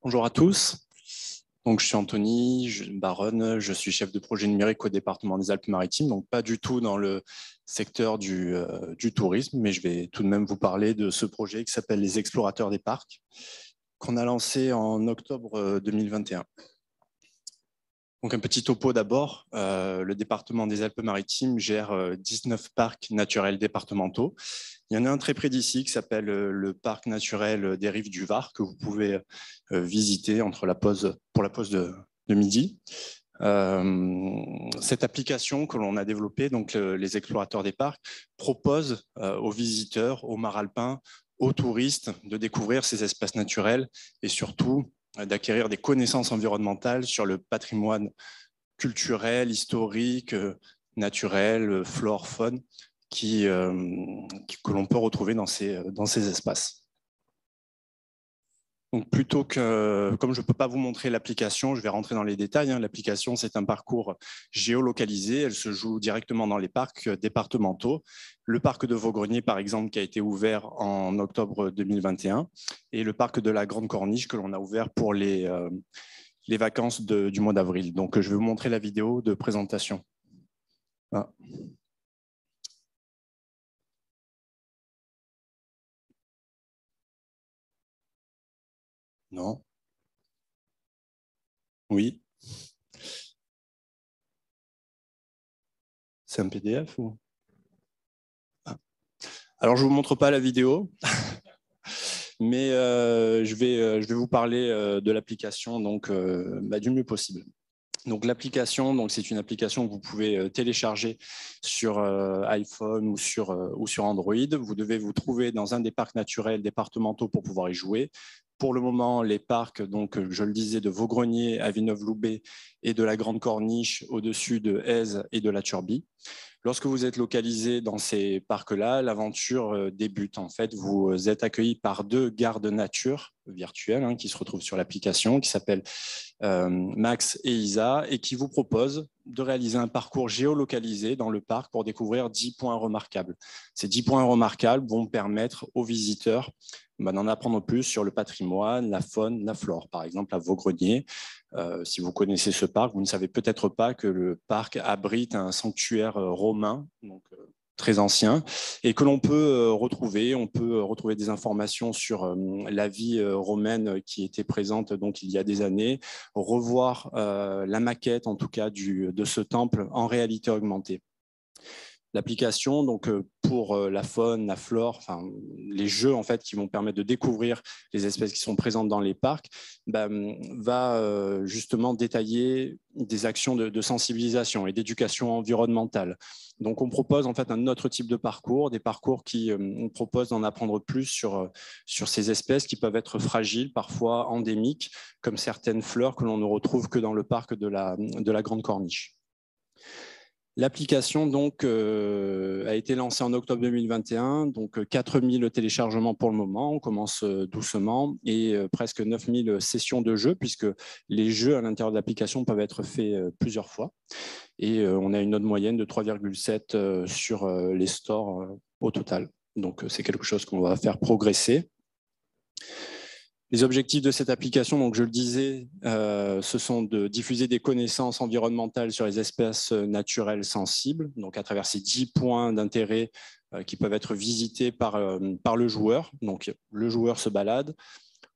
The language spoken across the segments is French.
Bonjour à tous. Donc, je suis Anthony Baronne, je suis chef de projet numérique au département des Alpes-Maritimes, donc pas du tout dans le secteur du tourisme, mais je vais tout de même vous parler de ce projet qui s'appelle les Explorateurs des Parcs, qu'on a lancé en octobre 2021. Donc, un petit topo d'abord. Le département des Alpes-Maritimes gère 19 parcs naturels départementaux. Il y en a un très près d'ici qui s'appelle le parc naturel des Rives du Var, que vous pouvez visiter pour la pause de midi. Cette application que l'on a développée, donc les explorateurs des parcs, propose aux visiteurs, aux maralpins, aux touristes de découvrir ces espaces naturels et surtout d'acquérir des connaissances environnementales sur le patrimoine culturel, historique, naturel, flore, faune, que l'on peut retrouver dans ces espaces. Donc plutôt que, comme je ne peux pas vous montrer l'application, je vais rentrer dans les détails. L'application, c'est un parcours géolocalisé. Elle se joue directement dans les parcs départementaux. Le parc de Vaugrenier, par exemple, qui a été ouvert en octobre 2021, et le parc de la Grande Corniche que l'on a ouvert pour les vacances du mois d'avril. Donc, je vais vous montrer la vidéo de présentation. Ah. Non. Oui. C'est un PDF ou... Ah. Alors, je ne vous montre pas la vidéo, mais je vais vous parler de l'application du mieux possible. Donc, l'application, c'est une application que vous pouvez télécharger sur iPhone ou sur Android. Vous devez vous trouver dans un des parcs naturels départementaux pour pouvoir y jouer. Pour le moment, les parcs, donc, je le disais, de Vaugrenier à Villeneuve-Loubet et de la Grande Corniche au-dessus de Èze et de la Turbie. Lorsque vous êtes localisé dans ces parcs-là, l'aventure débute. En fait, vous êtes accueilli par 2 gardes nature virtuels qui se retrouvent sur l'application, qui s'appellent Max et Isa, et qui vous proposent de réaliser un parcours géolocalisé dans le parc pour découvrir 10 points remarquables. Ces 10 points remarquables vont permettre aux visiteurs d'en apprendre plus sur le patrimoine, la faune, la flore. Par exemple, à Vaugrenier, si vous connaissez ce parc, vous ne savez peut-être pas que le parc abrite un sanctuaire romain, très ancien, et que l'on peut retrouver. On peut retrouver des informations sur la vie romaine qui était présente il y a des années, revoir la maquette en tout cas de ce temple en réalité augmentée. L'application, pour la faune, la flore, les jeux en fait qui vont permettre de découvrir les espèces qui sont présentes dans les parcs, va justement détailler des actions de sensibilisation et d'éducation environnementale. Donc, on propose en fait un autre type de parcours, des parcours qui on propose d'en apprendre plus sur ces espèces qui peuvent être fragiles, parfois endémiques, comme certaines fleurs que l'on ne retrouve que dans le parc de la Grande Corniche. L'application a été lancée en octobre 2021, donc 4000 téléchargements pour le moment, on commence doucement, et presque 9000 sessions de jeux, puisque les jeux à l'intérieur de l'application peuvent être faits plusieurs fois. Et on a une note moyenne de 3,7 sur les stores au total. Donc c'est quelque chose qu'on va faire progresser. Les objectifs de cette application, donc je le disais, ce sont de diffuser des connaissances environnementales sur les espèces naturelles sensibles, donc à travers ces 10 points d'intérêt qui peuvent être visités par le joueur. Donc le joueur se balade,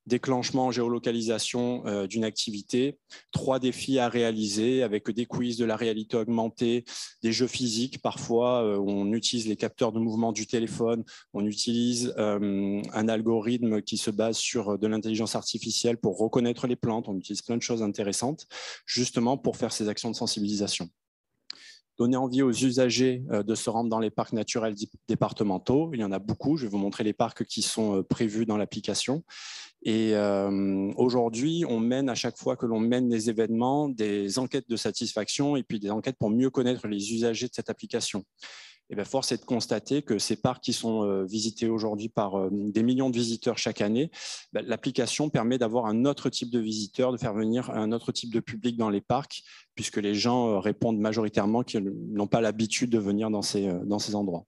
déclenchement en géolocalisation d'une activité, 3 défis à réaliser avec des quiz, de la réalité augmentée, des jeux physiques parfois où on utilise les capteurs de mouvement du téléphone, on utilise un algorithme qui se base sur de l'intelligence artificielle pour reconnaître les plantes, on utilise plein de choses intéressantes justement pour faire ces actions de sensibilisation. Donner envie aux usagers de se rendre dans les parcs naturels départementaux. Il y en a beaucoup. Je vais vous montrer les parcs qui sont prévus dans l'application. Et aujourd'hui, on mène à chaque fois que l'on mène des événements, des enquêtes de satisfaction et puis des enquêtes pour mieux connaître les usagers de cette application. Et bien, force est de constater que ces parcs qui sont visités aujourd'hui par des millions de visiteurs chaque année, l'application permet d'avoir un autre type de visiteurs, de faire venir un autre type de public dans les parcs, puisque les gens répondent majoritairement qu'ils n'ont pas l'habitude de venir dans ces endroits.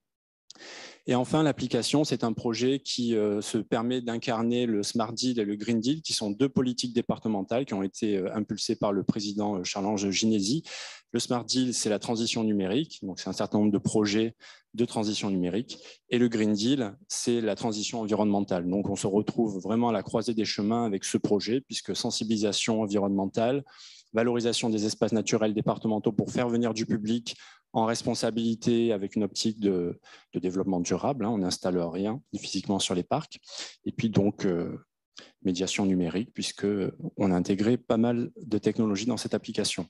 Et enfin, l'application, c'est un projet qui se permet d'incarner le Smart Deal et le Green Deal, qui sont deux politiques départementales qui ont été impulsées par le président Charles-Ange Ginesi. Le Smart Deal, c'est la transition numérique, donc c'est un certain nombre de projets de transition numérique. Et le Green Deal, c'est la transition environnementale. Donc on se retrouve vraiment à la croisée des chemins avec ce projet, puisque sensibilisation environnementale, valorisation des espaces naturels départementaux pour faire venir du public en responsabilité avec une optique de développement durable. On n'installe rien physiquement sur les parcs. Et puis donc, médiation numérique, puisqu'on a intégré pas mal de technologies dans cette application.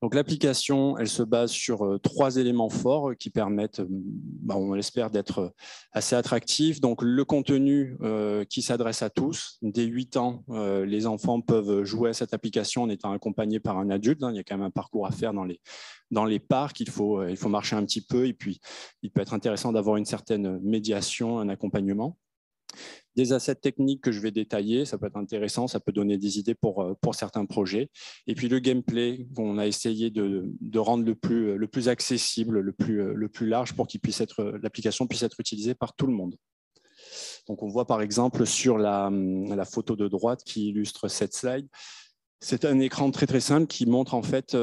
Donc l'application, elle se base sur 3 éléments forts qui permettent, on l'espère, d'être assez attractif. Donc le contenu qui s'adresse à tous. Dès 8 ans, les enfants peuvent jouer à cette application en étant accompagnés par un adulte. Il y a quand même un parcours à faire dans les parcs. Il faut marcher un petit peu et puis il peut être intéressant d'avoir une certaine médiation, un accompagnement. Des assets techniques que je vais détailler, ça peut être intéressant, ça peut donner des idées pour certains projets. Et puis le gameplay, on a essayé de rendre le plus accessible, le plus large pour l'application puisse être utilisée par tout le monde. Donc on voit par exemple sur la photo de droite qui illustre cette slide, c'est un écran très très simple qui montre en fait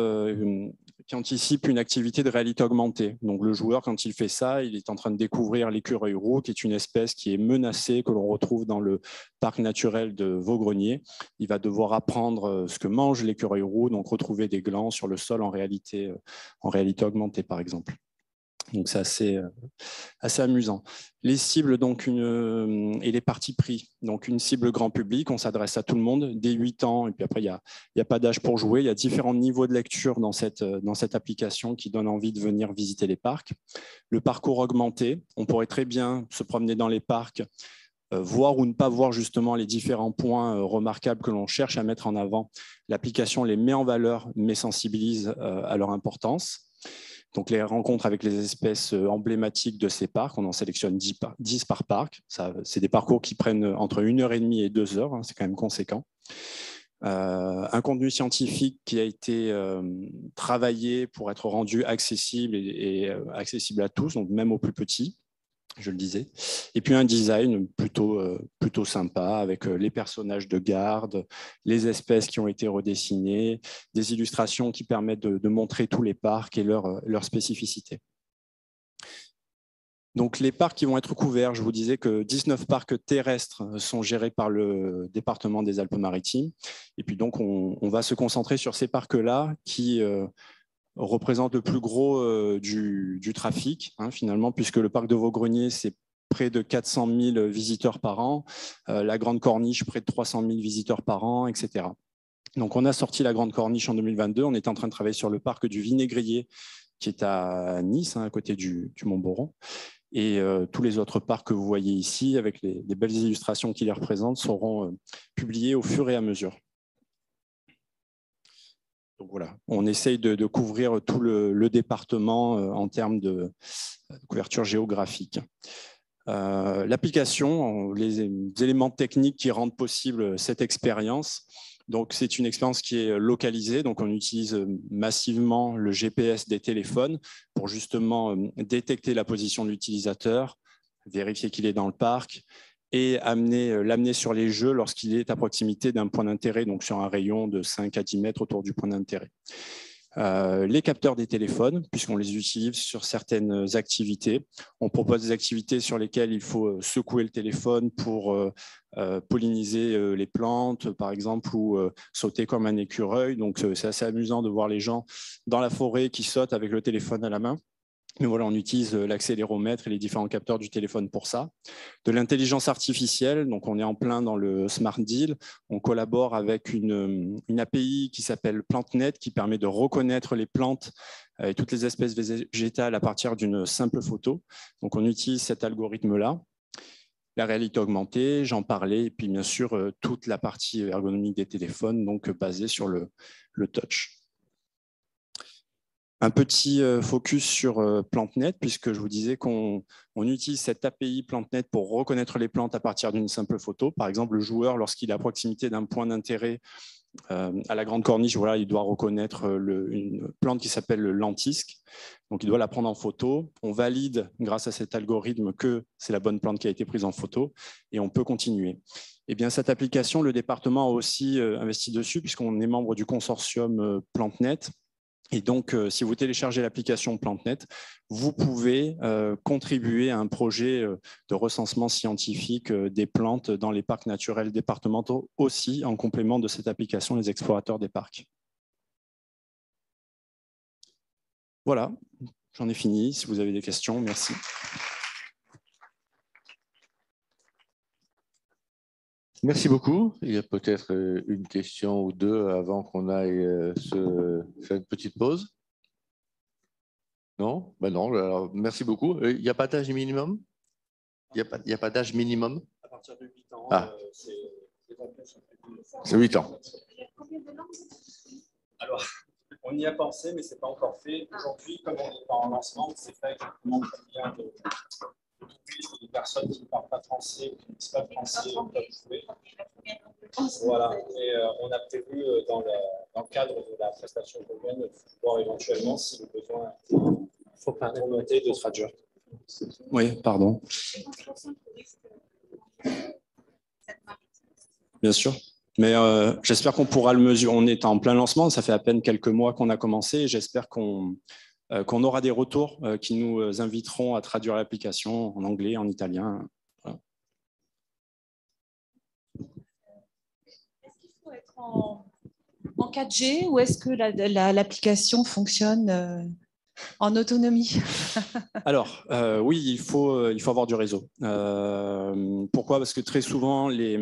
qui anticipe une activité de réalité augmentée. Donc le joueur, quand il fait ça, il est en train de découvrir l'écureuil roux, qui est une espèce qui est menacée, que l'on retrouve dans le parc naturel de Vaugrenier. Il va devoir apprendre ce que mange l'écureuil roux, donc retrouver des glands sur le sol en réalité augmentée, par exemple. Donc c'est assez amusant. Les cibles donc et les parties pris. Donc une cible grand public, on s'adresse à tout le monde dès 8 ans, et puis après il n'y a pas d'âge pour jouer. Il y a différents niveaux de lecture dans cette application qui donne envie de venir visiter les parcs. Le parcours augmenté, on pourrait très bien se promener dans les parcs, voir ou ne pas voir justement les différents points remarquables que l'on cherche à mettre en avant. L'application les met en valeur, mais sensibilise à leur importance. Donc, les rencontres avec les espèces emblématiques de ces parcs, on en sélectionne 10 par parc. C'est des parcours qui prennent entre 1h30 et 2 heures, c'est quand même conséquent. Un contenu scientifique qui a été travaillé pour être rendu accessible et accessible à tous, donc même aux plus petits, je le disais. Et puis un design plutôt sympa avec les personnages de garde, les espèces qui ont été redessinées, des illustrations qui permettent de montrer tous les parcs et leurs spécificités. Donc les parcs qui vont être couverts, je vous disais que 19 parcs terrestres sont gérés par le département des Alpes-Maritimes. Et puis donc on va se concentrer sur ces parcs-là qui représente le plus gros du trafic, finalement, puisque le parc de Vaugrenier, c'est près de 400 000 visiteurs par an, la Grande Corniche, près de 300 000 visiteurs par an, etc. Donc, on a sorti la Grande Corniche en 2022. On est en train de travailler sur le parc du Vinaigrier, qui est à Nice, à côté du Mont-Boron. Et tous les autres parcs que vous voyez ici, avec les belles illustrations qui les représentent, seront publiés au fur et à mesure. Donc voilà, on essaye de couvrir tout le département en termes de couverture géographique. L'application, les éléments techniques qui rendent possible cette expérience, donc c'est une expérience qui est localisée, donc on utilise massivement le GPS des téléphones pour justement détecter la position de l'utilisateur, vérifier qu'il est dans le parc, et l'amener sur les jeux lorsqu'il est à proximité d'un point d'intérêt, donc sur un rayon de 5 à 10 mètres autour du point d'intérêt. Les capteurs des téléphones, puisqu'on les utilise sur certaines activités. On propose des activités sur lesquelles il faut secouer le téléphone pour polliniser les plantes, par exemple, ou sauter comme un écureuil. Donc, c'est assez amusant de voir les gens dans la forêt qui sautent avec le téléphone à la main. Mais voilà, on utilise l'accéléromètre et les différents capteurs du téléphone pour ça. De l'intelligence artificielle, donc on est en plein dans le Smart Deal. On collabore avec une API qui s'appelle PlanteNet, qui permet de reconnaître les plantes et toutes les espèces végétales à partir d'une simple photo. Donc on utilise cet algorithme-là. La réalité augmentée, j'en parlais, et puis bien sûr toute la partie ergonomique des téléphones, donc basée sur le touch. Un petit focus sur PlanteNet, puisque je vous disais qu'on utilise cette API PlanteNet pour reconnaître les plantes à partir d'une simple photo. Par exemple, le joueur, lorsqu'il est à proximité d'un point d'intérêt à la Grande Corniche, voilà, il doit reconnaître une plante qui s'appelle le lentisque. Donc, il doit la prendre en photo. On valide, grâce à cet algorithme, que c'est la bonne plante qui a été prise en photo et on peut continuer. Eh bien, cette application, le département a aussi investi dessus, puisqu'on est membre du consortium PlanteNet. Et donc, si vous téléchargez l'application PlanteNet, vous pouvez contribuer à un projet de recensement scientifique des plantes dans les parcs naturels départementaux aussi, en complément de cette application, les explorateurs des parcs. Voilà, j'en ai fini. Si vous avez des questions, merci. Merci beaucoup. Il y a peut-être une question ou deux avant qu'on aille faire une petite pause. Non? Ben non. Alors, merci beaucoup. Il n'y a pas d'âge minimum? Il n'y a pas d'âge minimum? À partir de 8 ans, c'est 8 ans. Alors, on y a pensé, mais ce n'est pas encore fait. Aujourd'hui, comme on n'est pas en lancement, c'est fait exactement combien de personnes qui ne parlent pas français ou qui ne disent pas français peuvent jouer. Voilà, et on a prévu dans le cadre de la prestation européenne de pouvoir éventuellement, si le besoin, il faut pas remonter de traduire. Oui, pardon. Bien sûr. Mais j'espère qu'on pourra le mesurer. On est en plein lancement, ça fait à peine quelques mois qu'on a commencé. J'espère qu'on aura des retours qui nous inviteront à traduire l'application en anglais, en italien. Voilà. Est-ce qu'il faut être en 4G ou est-ce que l'application fonctionne en autonomie? Alors, oui, il faut avoir du réseau. Pourquoi? Parce que très souvent, les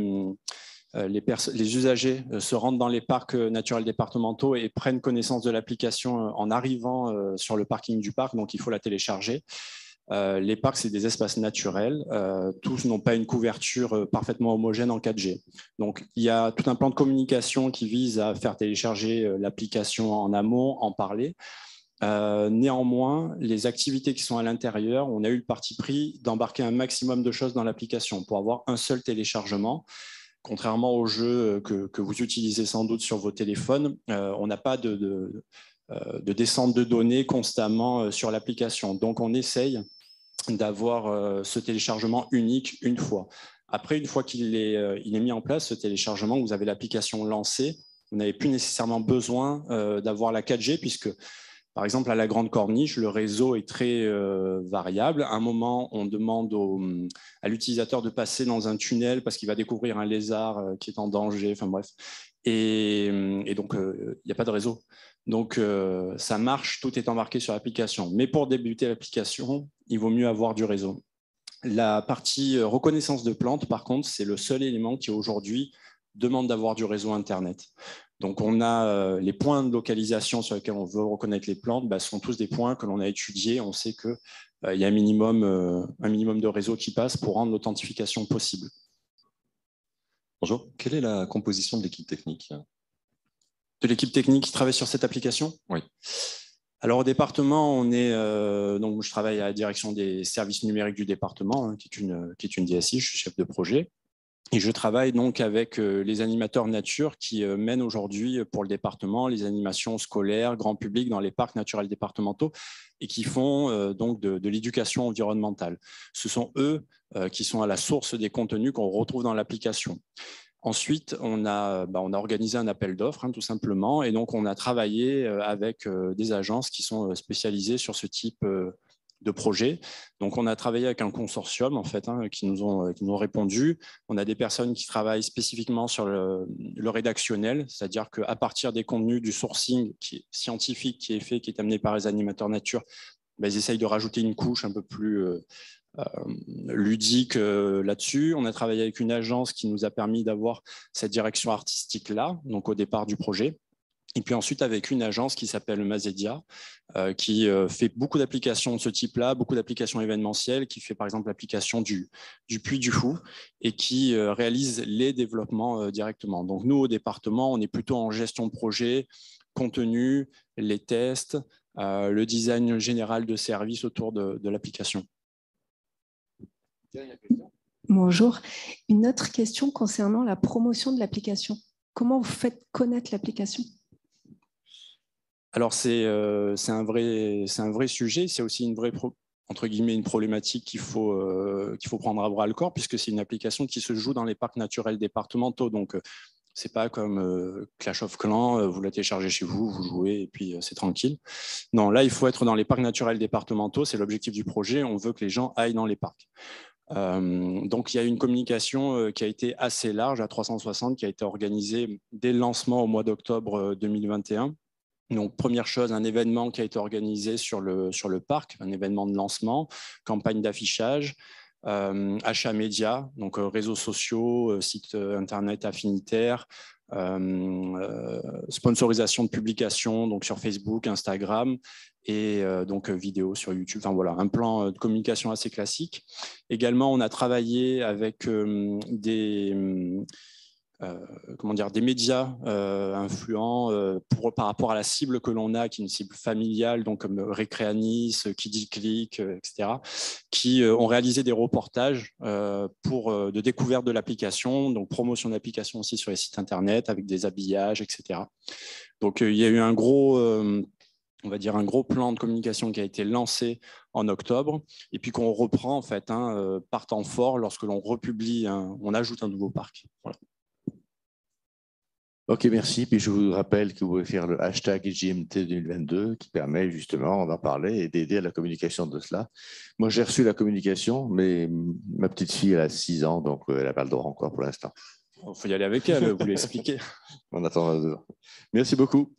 usagers se rendent dans les parcs naturels départementaux et prennent connaissance de l'application en arrivant sur le parking du parc, donc il faut la télécharger. Les parcs, c'est des espaces naturels. Tous n'ont pas une couverture parfaitement homogène en 4G. Donc, il y a tout un plan de communication qui vise à faire télécharger l'application en amont, en parler. Néanmoins, les activités qui sont à l'intérieur, on a eu le parti pris d'embarquer un maximum de choses dans l'application pour avoir un seul téléchargement. Contrairement aux jeux que vous utilisez sans doute sur vos téléphones, on n'a pas de descente de données constamment sur l'application. Donc, on essaye d'avoir ce téléchargement unique une fois. Après, une fois qu'il est mis en place, ce téléchargement, vous avez l'application lancée, vous n'avez plus nécessairement besoin d'avoir la 4G puisque, par exemple, à la Grande Corniche, le réseau est très variable. À un moment, on demande à l'utilisateur de passer dans un tunnel parce qu'il va découvrir un lézard qui est en danger, enfin bref. Et donc, il n'y a pas de réseau. Donc, ça marche, tout est embarqué sur l'application. Mais pour débuter l'application, il vaut mieux avoir du réseau. La partie reconnaissance de plantes, par contre, c'est le seul élément qui aujourd'hui demande d'avoir du réseau Internet. Donc, on a les points de localisation sur lesquels on veut reconnaître les plantes, sont tous des points que l'on a étudiés. On sait qu'il y a un minimum de réseau qui passe pour rendre l'authentification possible. Bonjour, quelle est la composition de l'équipe technique? De l'équipe technique qui travaille sur cette application? Oui. Alors au département, donc je travaille à la direction des services numériques du département, qui est une DSI, je suis chef de projet. Et je travaille donc avec les animateurs nature qui mènent aujourd'hui pour le département les animations scolaires, grand public dans les parcs naturels départementaux et qui font donc de l'éducation environnementale. Ce sont eux qui sont à la source des contenus qu'on retrouve dans l'application. Ensuite, on a organisé un appel d'offres, tout simplement, et donc on a travaillé avec des agences qui sont spécialisées sur ce type de projet. Donc, on a travaillé avec un consortium en fait, qui nous ont répondu. On a des personnes qui travaillent spécifiquement sur le rédactionnel, c'est-à-dire qu'à partir des contenus du sourcing scientifique qui est fait, qui est amené par les animateurs nature, ils essayent de rajouter une couche un peu plus ludique là-dessus. On a travaillé avec une agence qui nous a permis d'avoir cette direction artistique-là, donc au départ du projet. Et puis ensuite, avec une agence qui s'appelle Mazedia, qui fait beaucoup d'applications de ce type-là, beaucoup d'applications événementielles, qui fait par exemple l'application du Puy du Fou et qui réalise les développements directement. Donc nous, au département, on est plutôt en gestion de projet, contenu, les tests, le design général de service autour de l'application. Bonjour. Une autre question concernant la promotion de l'application. Comment vous faites connaître l'application? Alors, c'est un vrai sujet. C'est aussi une vraie, entre guillemets, une problématique qu'il faut prendre à bras le corps, puisque c'est une application qui se joue dans les parcs naturels départementaux. Donc, c'est pas comme Clash of Clans, vous la téléchargez chez vous, vous jouez et puis c'est tranquille. Non, là, il faut être dans les parcs naturels départementaux. C'est l'objectif du projet. On veut que les gens aillent dans les parcs. Donc, il y a une communication qui a été assez large, à 360, qui a été organisée dès le lancement au mois d'octobre 2021. Donc, première chose, un événement qui a été organisé sur le parc, un événement de lancement, campagne d'affichage, achat média, donc réseaux sociaux, sites internet affinitaires, sponsorisation de publications donc sur Facebook, Instagram et donc vidéos sur YouTube. Enfin voilà, un plan de communication assez classique. Également, on a travaillé avec des médias influents par rapport à la cible que l'on a, qui est une cible familiale, donc comme Récréanis, Kiddy Click, etc., qui ont réalisé des reportages de découverte de l'application, donc promotion d'application aussi sur les sites internet avec des habillages, etc. Donc il y a eu un gros plan de communication qui a été lancé en octobre et puis qu'on reprend en fait par temps fort lorsque l'on republie, on ajoute un nouveau parc. Voilà. Ok, merci. Puis je vous rappelle que vous pouvez faire le hashtag JMT 2022 qui permet justement d'en parler et d'aider à la communication de cela. Moi, j'ai reçu la communication, mais ma petite fille, elle a 6 ans, donc elle n'a pas le droit encore pour l'instant. Il faut y aller avec elle, vous l'expliquer. On attend. Merci beaucoup.